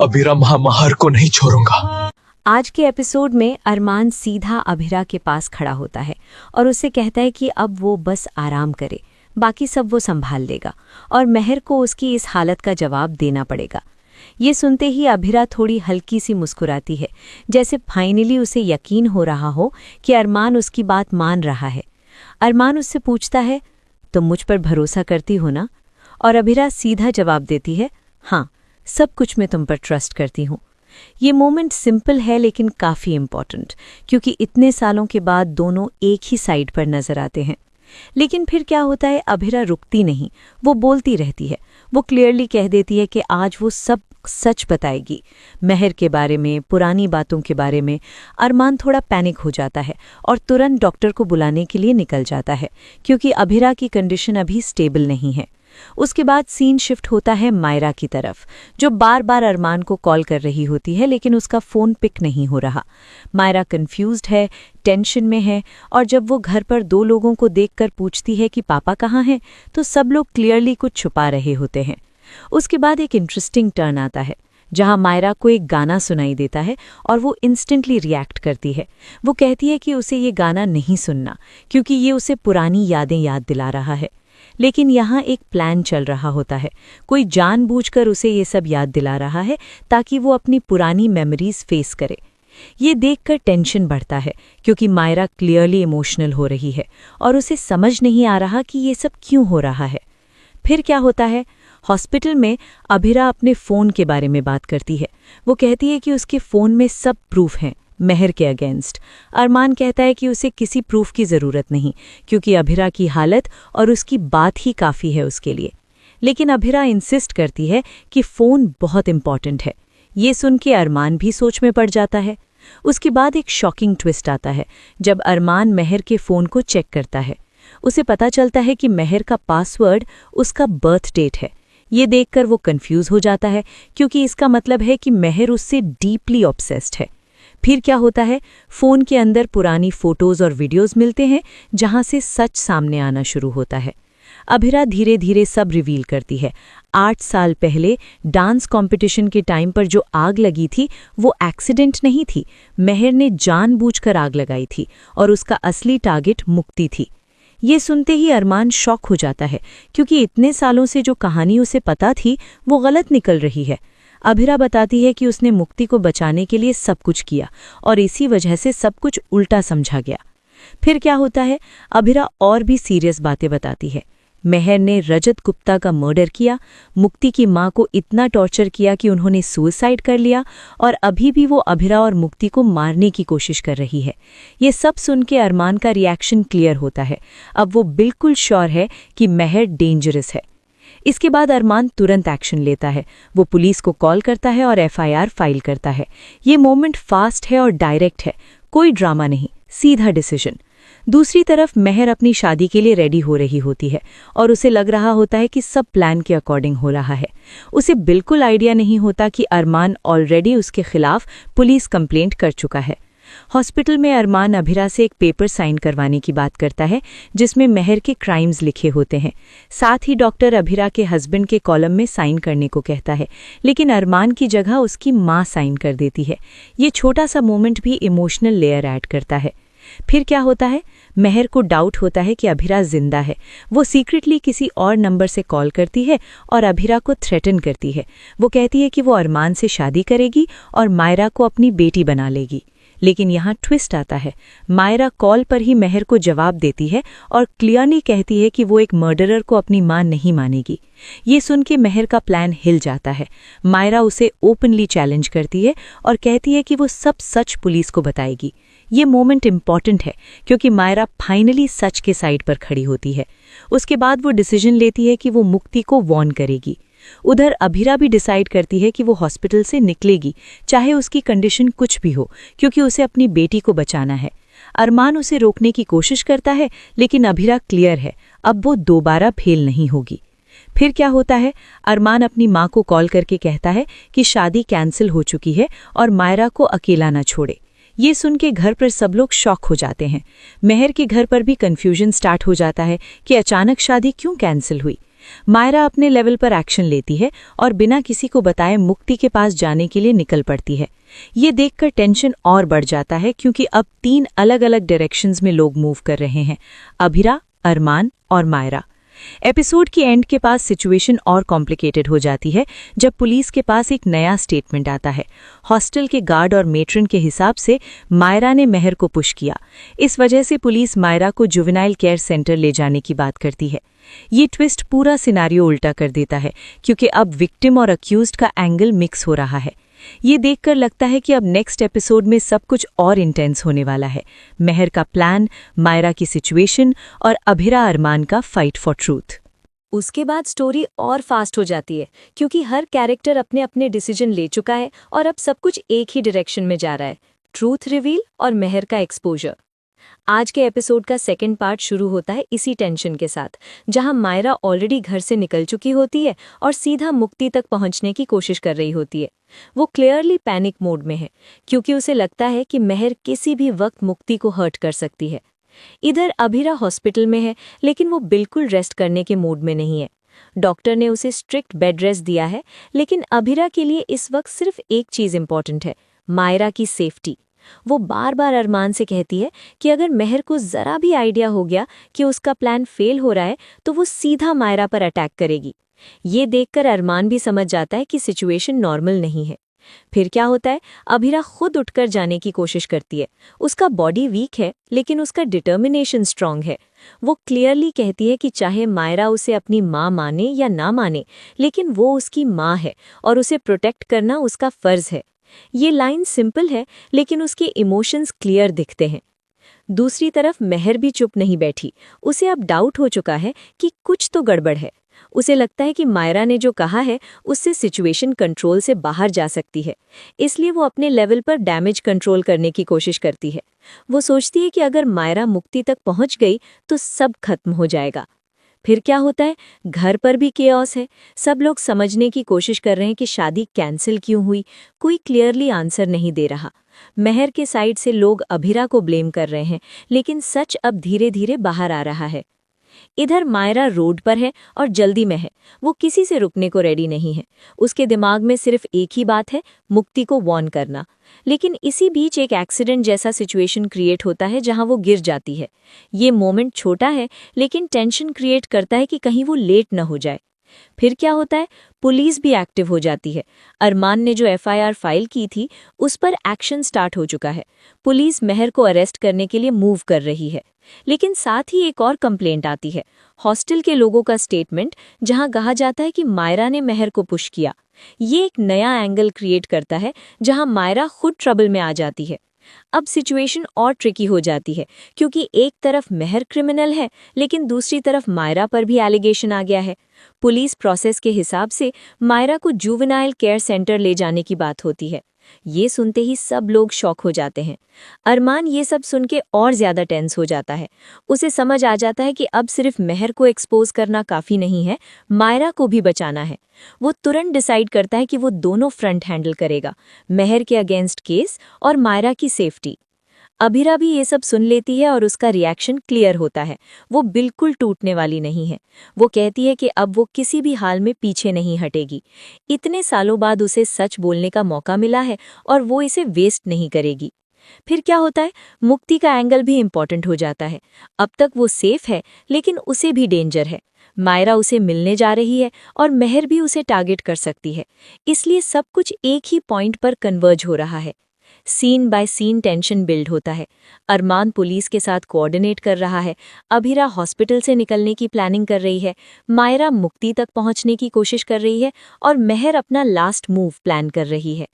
अभिरा महामार को नहीं छोड़ूंगा। आज के एपिसोड में अरमान सीधा अभिरा के पास खड़ा होता है और उससे कहता है कि अब वो बस आराम करे, बाकी सब वो संभाल लेगा और महर को उसकी इस हालत का जवाब देना पड़ेगा। ये सुनते ही अभिरा थोड़ी हल्की सी मुस्कुराती है, जैसे फाइनली उसे यकीन हो रहा हो कि अरमान उसकी बात मान रहा है। अरमान उससे पूछता है, तुम मुझ पर भरोसा करती हो ना? और अभिरा सीधा जवाब देती है, हाँ, सब कुछ मैं तुम पर ट्रस्ट करती हूँ। ये मोमेंट सिंपल है लेकिन काफ़ी इम्पॉर्टेंट, क्योंकि इतने सालों के बाद दोनों एक ही साइड पर नजर आते हैं। लेकिन फिर क्या होता है, अभिरा रुकती नहीं, वो बोलती रहती है। वो क्लियरली कह देती है कि आज वो सब सच बताएगी, महर के बारे में, पुरानी बातों के बारे में। अरमान थोड़ा पैनिक हो जाता है और तुरंत डॉक्टर को बुलाने के लिए निकल जाता है, क्योंकि अभिरा की कंडीशन अभी स्टेबल नहीं है। उसके बाद सीन शिफ्ट होता है मायरा की तरफ, जो बार बार अरमान को कॉल कर रही होती है लेकिन उसका फ़ोन पिक नहीं हो रहा। मायरा कंफ्यूज्ड है, टेंशन में है, और जब वो घर पर दो लोगों को देखकर पूछती है कि पापा कहाँ हैं, तो सब लोग क्लियरली कुछ छुपा रहे होते हैं। उसके बाद एक इंटरेस्टिंग टर्न आता है, जहां मायरा को एक गाना सुनाई देता है और वो इंस्टेंटली रिएक्ट करती है। वो कहती है कि उसे ये गाना नहीं सुनना, क्योंकि ये उसे पुरानी यादें याद दिला रहा है। लेकिन यहाँ एक प्लान चल रहा होता है, कोई जानबूझकर उसे ये सब याद दिला रहा है ताकि वो अपनी पुरानी मेमोरीज फेस करे। ये देखकर टेंशन बढ़ता है, क्योंकि मायरा क्लियरली इमोशनल हो रही है और उसे समझ नहीं आ रहा कि ये सब क्यों हो रहा है। फिर क्या होता है, हॉस्पिटल में अभिरा अपने फ़ोन के बारे में बात करती है। वो कहती है कि उसके फ़ोन में सब प्रूफ हैं महर के अगेंस्ट। अरमान कहता है कि उसे किसी प्रूफ की ज़रूरत नहीं, क्योंकि अभिरा की हालत और उसकी बात ही काफ़ी है उसके लिए। लेकिन अभिरा इंसिस्ट करती है कि फ़ोन बहुत इम्पॉर्टेंट है। ये सुन के अरमान भी सोच में पड़ जाता है। उसके बाद एक शॉकिंग ट्विस्ट आता है, जब अरमान महर के फ़ोन को चेक करता है। उसे पता चलता है कि महर का पासवर्ड उसका बर्थ डेट है। ये देखकर वो कंफ्यूज हो जाता है, क्योंकि इसका मतलब है कि महर उससे डीपली ऑब्सेस्ड है। फिर क्या होता है, फ़ोन के अंदर पुरानी फ़ोटोज़ और वीडियोज़ मिलते हैं, जहां से सच सामने आना शुरू होता है। अभिरा धीरे धीरे सब रिवील करती है। 8 साल पहले डांस कंपटीशन के टाइम पर जो आग लगी थी, वो एक्सीडेंट नहीं थी। महर ने जानबूझकर आग लगाई थी और उसका असली टारगेट मुक्ति थी। ये सुनते ही अरमान शॉक हो जाता है, क्योंकि इतने सालों से जो कहानी उसे पता थी वो गलत निकल रही है। अभिरा बताती है कि उसने मुक्ति को बचाने के लिए सब कुछ किया और इसी वजह से सब कुछ उल्टा समझा गया। फिर क्या होता है, अभिरा और भी सीरियस बातें बताती है। महर ने रजत गुप्ता का मर्डर किया, मुक्ति की मां को इतना टॉर्चर किया कि उन्होंने सुसाइड कर लिया, और अभी भी वो अभिरा और मुक्ति को मारने की कोशिश कर रही है। ये सब सुन के अरमान का रिएक्शन क्लियर होता है। अब वो बिल्कुल श्योर है कि महर डेंजरस है। इसके बाद अरमान तुरंत एक्शन लेता है। वो पुलिस को कॉल करता है और एफआईआर फाइल करता है। ये मोमेंट फास्ट है और डायरेक्ट है, कोई ड्रामा नहीं, सीधा डिसीजन। दूसरी तरफ महर अपनी शादी के लिए रेडी हो रही होती है और उसे लग रहा होता है कि सब प्लान के अकॉर्डिंग हो रहा है। उसे बिल्कुल आइडिया नहीं होता कि अरमान ऑलरेडी उसके खिलाफ पुलिस कंप्लेंट कर चुका है। हॉस्पिटल में अरमान अभिरा से एक पेपर साइन करवाने की बात करता है, जिसमें महर के क्राइम्स लिखे होते हैं। साथ ही डॉक्टर अभिरा के हस्बैंड के कॉलम में साइन करने को कहता है, लेकिन अरमान की जगह उसकी मां साइन कर देती है। ये छोटा सा मोमेंट भी इमोशनल लेयर ऐड करता है। फिर क्या होता है, महर को डाउट होता है कि अभिरा जिंदा है। वो सीक्रेटली किसी और नंबर से कॉल करती है और अभिरा को थ्रेटन करती है। वो कहती है कि वो अरमान से शादी करेगी और मायरा को अपनी बेटी बना लेगी। लेकिन यहाँ ट्विस्ट आता है। मायरा कॉल पर ही महर को जवाब देती है और क्लियरली कहती है कि वो एक मर्डरर को अपनी मां नहीं मानेगी। ये सुन के महर का प्लान हिल जाता है। मायरा उसे ओपनली चैलेंज करती है और कहती है कि वो सब सच पुलिस को बताएगी। ये मोमेंट इम्पॉर्टेंट है, क्योंकि मायरा फाइनली सच के साइड पर खड़ी होती है। उसके बाद वो डिसीजन लेती है कि वो मुक्ति को वॉर्न करेगी। उधर अभिरा भी डिसाइड करती है कि वो हॉस्पिटल से निकलेगी, चाहे उसकी कंडीशन कुछ भी हो, क्योंकि उसे अपनी बेटी को बचाना है। अरमान उसे रोकने की कोशिश करता है, लेकिन अभिरा क्लियर है, अब वो दोबारा फेल नहीं होगी। फिर क्या होता है, अरमान अपनी मां को कॉल करके कहता है कि शादी कैंसिल हो चुकी है और मायरा को अकेला न छोड़े। ये सुन के घर पर सब लोग शॉक हो जाते हैं। महर के घर पर भी कंफ्यूजन स्टार्ट हो जाता है कि अचानक शादी क्यों कैंसिल हुई। मायरा अपने लेवल पर एक्शन लेती है और बिना किसी को बताए मुक्ति के पास जाने के लिए निकल पड़ती है। ये देखकर टेंशन और बढ़ जाता है क्योंकि अब 3 अलग-अलग डायरेक्शंस में लोग मूव कर रहे हैं, अभिरा, अरमान और मायरा। एपिसोड की एंड के पास सिचुएशन और कॉम्प्लिकेटेड हो जाती है जब पुलिस के पास एक नया स्टेटमेंट आता है। हॉस्टल के गार्ड और मेट्रन के हिसाब से मायरा ने मेहर को पुश किया। इस वजह से पुलिस मायरा को जुवेनाइल केयर सेंटर ले जाने की बात करती है। ये ट्विस्ट पूरा सिनारियो उल्टा कर देता है क्योंकि अब विक्टिम और अक्यूज्ड का एंगल मिक्स हो रहा है। ये देखकर लगता है कि अब नेक्स्ट एपिसोड में सब कुछ और इंटेंस होने वाला है। मेहर का प्लान, मायरा की सिचुएशन और अभिरा अरमान का फाइट फॉर ट्रूथ। उसके बाद स्टोरी और फास्ट हो जाती है क्योंकि हर कैरेक्टर अपने अपने डिसीजन ले चुका है और अब सब कुछ एक ही डायरेक्शन में जा रहा है, ट्रूथ रिवील और मेहर का एक्सपोजर। आज के एपिसोड का सेकंड पार्ट शुरू होता है इसी टेंशन के साथ, जहां मायरा ऑलरेडी घर से निकल चुकी होती है और सीधा मुक्ति तक पहुंचने की कोशिश कर रही होती है। वो क्लियरली पैनिक मोड में है क्योंकि उसे लगता है कि मेहर किसी भी वक्त मुक्ति को हर्ट कर सकती है। इधर अभिरा हॉस्पिटल में है लेकिन वो बिल्कुल रेस्ट करने के मूड में नहीं है। डॉक्टर ने उसे स्ट्रिक्ट बेड रेस्ट दिया है, लेकिन अभिरा के लिए इस वक्त सिर्फ एक चीज इंपॉर्टेंट है, मायरा की सेफ्टी। वो बार बार अरमान से कहती है कि अगर मेहर को जरा भी आइडिया हो गया कि उसका प्लान फेल हो रहा है तो वो सीधा मायरा पर अटैक करेगी। ये देखकर अरमान भी समझ जाता है कि सिचुएशन नॉर्मल नहीं है। फिर क्या होता है, अभिरा खुद उठकर जाने की कोशिश करती है। उसका बॉडी वीक है लेकिन उसका डिटर्मिनेशन स्ट्रांग है। वो क्लियरली कहती है कि चाहे मायरा उसे अपनी माँ माने या ना माने, लेकिन वो उसकी माँ है और उसे प्रोटेक्ट करना उसका फर्ज है। ये लाइन सिंपल है लेकिन उसके इमोशंस क्लियर दिखते हैं। दूसरी तरफ मेहर भी चुप नहीं बैठी। उसे अब डाउट हो चुका है कि कुछ तो गड़बड़ है। उसे लगता है कि मायरा ने जो कहा है उससे सिचुएशन कंट्रोल से बाहर जा सकती है, इसलिए वो अपने लेवल पर डैमेज कंट्रोल करने की कोशिश करती है। वो सोचती है कि अगर मायरा मुक्ति तक पहुंच गई तो सब खत्म हो जाएगा। फिर क्या होता है, घर पर भी केओस है। सब लोग समझने की कोशिश कर रहे हैं कि शादी कैंसिल क्यों हुई। कोई क्लियरली आंसर नहीं दे रहा। मेहर के साइड से लोग अभिरा को ब्लेम कर रहे हैं, लेकिन सच अब धीरे धीरे बाहर आ रहा है। इधर मायरा रोड पर है और जल्दी में है। वो किसी से रुकने को रेडी नहीं है। उसके दिमाग में सिर्फ एक ही बात है, मुक्ति को वॉर्न करना। लेकिन इसी बीच एक एक्सीडेंट जैसा सिचुएशन क्रिएट होता है जहां वो गिर जाती है। ये मोमेंट छोटा है लेकिन टेंशन क्रिएट करता है कि कहीं वो लेट न हो जाए। फिर क्या होता है, पुलिस भी एक्टिव हो जाती है। अरमान ने जो एफआईआर फाइल की थी उस पर एक्शन स्टार्ट हो चुका है। पुलिस मेहर को अरेस्ट करने के लिए मूव कर रही है, लेकिन साथ ही एक और कंप्लेंट आती है, हॉस्टल के लोगों का स्टेटमेंट, जहां कहा जाता है कि मायरा ने मेहर को पुश किया। ये एक नया एंगल क्रिएट करता है जहां मायरा खुद ट्रबल में आ जाती है। अब सिचुएशन और ट्रिकी हो जाती है क्योंकि एक तरफ मेहर क्रिमिनल है लेकिन दूसरी तरफ मायरा पर भी एलिगेशन आ गया है। पुलिस प्रोसेस के हिसाब से मायरा को जुवेनाइल केयर सेंटर ले जाने की बात होती है। ये सुनते ही सब लोग शॉक हो जाते हैं। अरमान ये सब सुन के और ज्यादा टेंस हो जाता है। उसे समझ आ जाता है कि अब सिर्फ मेहर को एक्सपोज करना काफी नहीं है, मायरा को भी बचाना है। वो तुरंत डिसाइड करता है कि वो दोनों फ्रंट हैंडल करेगा, मेहर के अगेंस्ट केस और मायरा की सेफ्टी। अभिरा भी ये सब सुन लेती है और उसका रिएक्शन क्लियर होता है। वो बिल्कुल टूटने वाली नहीं है। वो कहती है कि अब वो किसी भी हाल में पीछे नहीं हटेगी। इतने सालों बाद उसे सच बोलने का मौका मिला है और वो इसे वेस्ट नहीं करेगी। फिर क्या होता है, मुक्ति का एंगल भी इम्पोर्टेंट हो जाता है। अब तक वो सेफ है लेकिन उसे भी डेंजर है। मायरा उसे मिलने जा रही है और मेहर भी उसे टारगेट कर सकती है, इसलिए सब कुछ एक ही पॉइंट पर कन्वर्ज हो रहा है। Scene by scene tension build होता है। अरमान पुलिस के साथ कोऑर्डिनेट कर रहा है, अभिरा हॉस्पिटल से निकलने की प्लानिंग कर रही है, मायरा मुक्ति तक पहुंचने की कोशिश कर रही है और मेहर अपना लास्ट मूव प्लान कर रही है।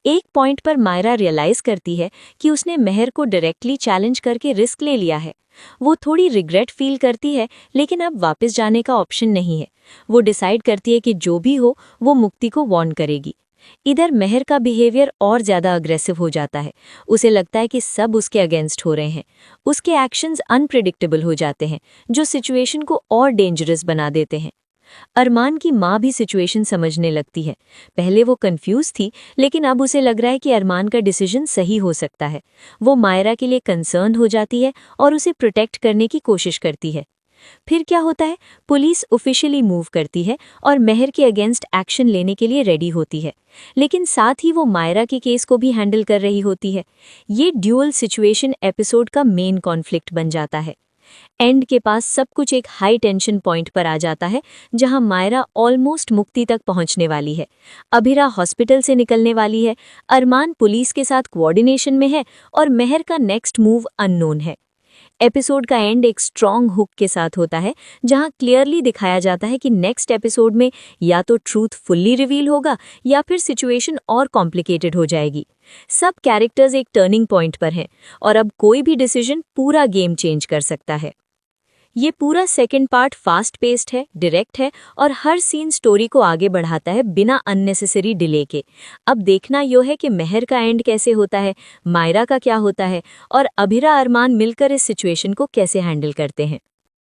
एक पॉइंट पर मायरा रियलाइज करती है कि उसने मेहर को डायरेक्टली चैलेंज करके रिस्क ले लिया है। वो थोड़ी रिग्रेट फील करती है लेकिन अब वापस जाने का ऑप्शन नहीं है। वो डिसाइड करती है कि जो भी हो वो मुक्ति को वॉर्न करेगी। इधर मेहर का बिहेवियर और ज्यादा अग्रेसिव हो जाता है। उसे लगता है कि सब उसके अगेंस्ट हो रहे हैं। उसके एक्शंस अनप्रेडिक्टेबल हो जाते हैं जो सिचुएशन को और डेंजरस बना देते हैं। अरमान की माँ भी सिचुएशन समझने लगती है। पहले वो कंफ्यूज थी लेकिन अब उसे लग रहा है कि अरमान का डिसीजन सही हो सकता है। वो मायरा के लिए कंसर्न हो जाती है और उसे प्रोटेक्ट करने की कोशिश करती है। फिर क्या होता है, पुलिस ऑफिशियली मूव करती है और मेहर के अगेंस्ट एक्शन लेने के लिए रेडी होती है, लेकिन साथ ही वो मायरा के केस को भी हैंडल कर रही होती है। ये ड्यूअल सिचुएशन एपिसोड का मेन कॉन्फ्लिक्ट बन जाता है। एंड के पास सब कुछ एक हाई टेंशन पॉइंट पर आ जाता है, जहां मायरा ऑलमोस्ट मुक्ति तक पहुंचने वाली है, अभिरा हॉस्पिटल से निकलने वाली है, अरमान पुलिस के साथ कोऑर्डिनेशन में है और मेहर का नेक्स्ट मूव अननोन है। एपिसोड का एंड एक स्ट्रॉन्ग हुक के साथ होता है, जहां क्लियरली दिखाया जाता है कि नेक्स्ट एपिसोड में या तो ट्रूथ फुल्ली रिवील होगा या फिर सिचुएशन और कॉम्प्लिकेटेड हो जाएगी। सब कैरेक्टर्स एक टर्निंग पॉइंट पर हैं और अब कोई भी डिसीजन पूरा गेम चेंज कर सकता है। ये पूरा सेकंड पार्ट फास्ट पेस्ड है, डायरेक्ट है और हर सीन स्टोरी को आगे बढ़ाता है बिना अननेसेसरी डिले के। अब देखना यो है कि मेहर का एंड कैसे होता है, मायरा का क्या होता है और अभिरा अरमान मिलकर इस सिचुएशन को कैसे हैंडल करते हैं।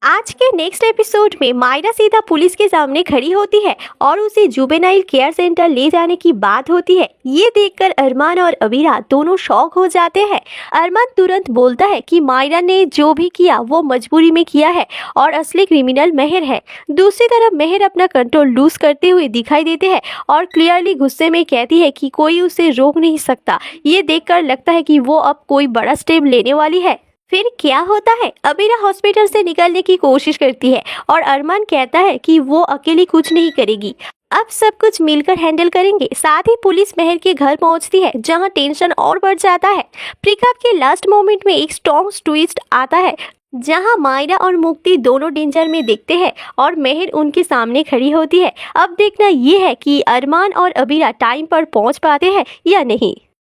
आज के नेक्स्ट एपिसोड में मायरा सीधा पुलिस के सामने खड़ी होती है और उसे जुवेनाइल केयर सेंटर ले जाने की बात होती है। ये देखकर अरमान और अभिरा दोनों शॉक हो जाते हैं। अरमान तुरंत बोलता है कि मायरा ने जो भी किया वो मजबूरी में किया है और असली क्रिमिनल मेहर है। दूसरी तरफ मेहर अपना कंट्रोल लूज करते हुए दिखाई देते हैं और क्लियरली गुस्से में कहती है कि कोई उसे रोक नहीं सकता। ये देखकर लगता है कि वो अब कोई बड़ा स्टेप लेने वाली है। फिर क्या होता है, अभिरा हॉस्पिटल से निकलने की कोशिश करती है और अरमान कहता है कि वो अकेली कुछ नहीं करेगी, अब सब कुछ मिलकर हैंडल करेंगे। साथ ही पुलिस मेहर के घर पहुंचती है, जहां टेंशन और बढ़ जाता है। प्रिकअप के लास्ट मोमेंट में एक स्ट्रॉन्ग ट्विस्ट आता है, जहां मायरा और मुक्ति दोनों डेंजर में दिखते हैं और मेहर उनके सामने खड़ी होती है। अब देखना ये है कि अरमान और अभिरा टाइम पर पहुंच पाते हैं या नहीं।